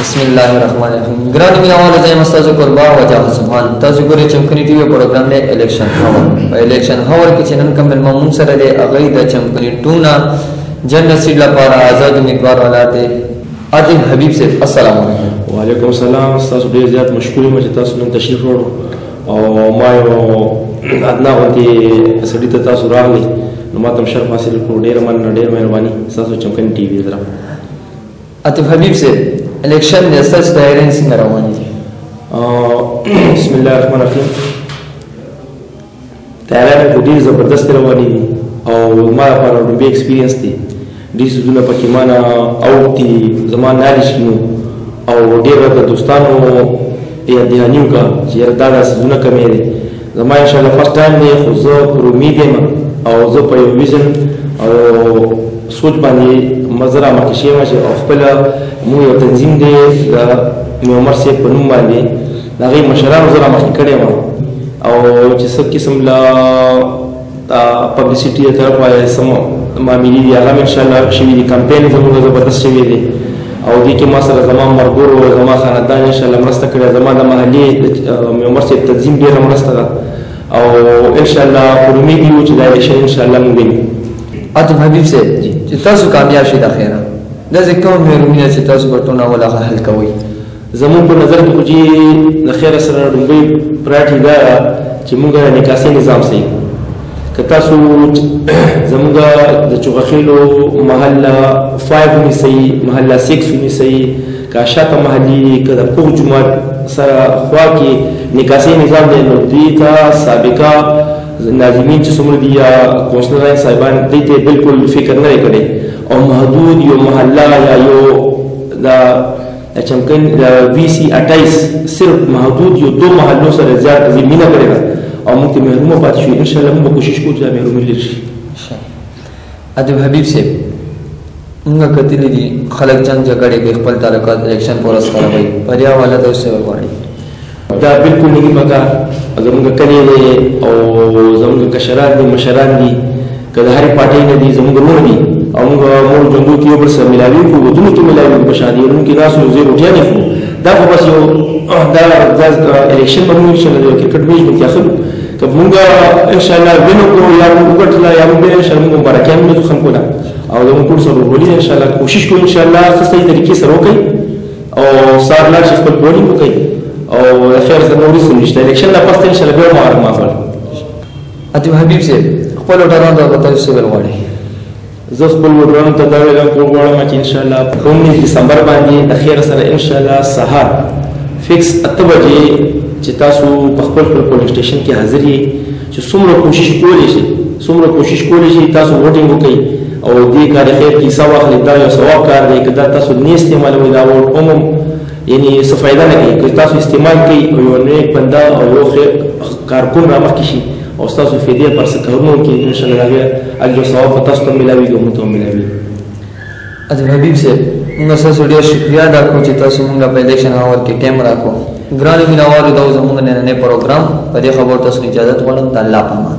बिस्मिल्लाहिर्रहमानिर्रहीम। ग्रानी मियावाल जय मस्ताज कुर्बा वजह सुभान ताजु गोरे चमकनी टीवी प्रोग्राम ने इलेक्शन हावर इलेक्शन हावर के चैनल का मेल मामून सर दे अगई द चमकनी टूना जनरल सीट ला पारा आजाद उम्मीदवार वालाते आतिफ हबीब से अस्सलाम वालेकुम। वालेकुम सलाम। तासु ډیر زیات مشکوري مې تاسو نن تشریف وروړو او ما یو ادنا غونډې سړي ته تاسو راغلي نو ما ته شرف حاصل کړو. ډیر مهرباني تاسو چمکن ټي وي سره. आतिफ हबीब से इलेक्शन ने सच तैयारी څنګه روانه دي؟ بسم الله الرحمن الرحیم. تیاری په ډیر زبردست روانه دي او ما لپاره ډېر ایکسپیرینس دي. ډیر سونه پکې ما نه اوتي زمان نالش نو او ډیر د دوستانو یا دهانیو کا چې دا سونه کمې دي. زما ان شاء الله فرست ټایم دی خو زه پر امید یم او زه په یو ویژن او سوچ باندې مزرعه مخکې شوم چې خپل مو یو تنظیم دی د عمر صاحب په نوم باندې د هغې مشرانو زه رامخکې کړی وم او چې څه قسم له پبلیسټي د طرفه څه معاملې دي هغه هم انشاءالله شوي دي. کمپین زموږ زبردست شوی دی او دې کې ما سره زما ملګرو زما خاندان انشاءالله مرسته کړې. زما د محلې د عمر صاحب تنظیم ډېره مرسته ده او انشاءالله پر امید یو چې دا الیکشن انشاءالله موږ وینو. आतिफ हबीब से چې تاسو کامیاب شئ د خیره داسې کوم مهرباني چې تاسو په ټولنه ولاغه حل کوئ. زموږ په نظر کې خو چې د خیره سره لومړی پراټي دا چې موږ نکاسي نظام صحیح که تاسو زموږ د چوغخیلو محله 5 ونیسئ محله 6 ونیسئ که شاته محلي که د پوخ جومات سره خوا کې نکاسي نظام دی نو دوی ته سابقه ناظمین چې څومره دي یا کونسلران صاحبان دوی ته بالکل فکر نه دی کړی او محدود یو محله یا یو د چمکن د وی سی 28 صرف محدود یو دو محلو سره زیات زمینه کړی ده او موږ ته محرومه پاتې شو. ان شاء الله موږ کوشش کوو چې دا محرومي لرې شي. आतिफ हबीब से موږ کتلې دي خلک جنگ جګړې کې خپل تعلقات الیکشن پورس خرابوي پریا والا ته څه وایي؟ دا بالکل نه پکار. زموږ کلی دی او زموږ کشران دي مشران دي که د هرې پارټۍ نه دي زموږ ورونه دي او موږ مور ژوندو کې یو بل سره ملاوي کړو ودونو کې ملاوي کړو په شادیانو کې ناستو یو ځای روټیانې خورو. دا خو بس یو دا الیکشن به موږ انشاءالله د کرکټ میچ پکې اخلو که موږ انشاءالله وینو کړو یا موږ وګټله یا موږ انشاءالله موږ مبارکیان موږ خلکو ته او زموږ ټول سره ورولي انشاءالله کوشش کوو انشاءالله ښه صحیح طریقې سره وکړئ او سهار لاړ شي خپل بولینګ وکړئ او خیر زه نورې څه نشته الیکشن نه پس انشاءالله بیا ما اخلم. आतिफ हबीब से خپل وټران د وطن څه غواړي؟ زه خپل وټران ته دا ویل غواړم چې انشاءالله په 19 دسمبر باندې د خیر سره انشاءالله سهار فکس 8 بجې چې تاسو په خپل پولیس سټیشن کې حاضر یې چې څومره کوشش کولی شي تاسو ووټینګ وکړئ او دې کار خیر کې حصه واخلئ. دا یو ثواب کار دی که دا تاسو نه استعمالوئ دا ووټ عموم یعنی څه فایده نه کوي. که تاسو استعمال کوئ او یو نیک بنده او یو کارکون رامخکې شي او ستاسو فدیه پر څه کارونو کې انشاءالله هغه اجر ثواب په تاسو ته ملاویږي او موږ ته هم ملاویږي. आतिफ हबीब से موږ ستاسو ډېر شکریه ادا کوو چې تاسو موږ په الیکشن هاور کې ټایم راکړو. ګرانو مینوالو دا زموږ نننی پروګرام په دې خبرو تاسو اجازه غواړم. د الله په امان.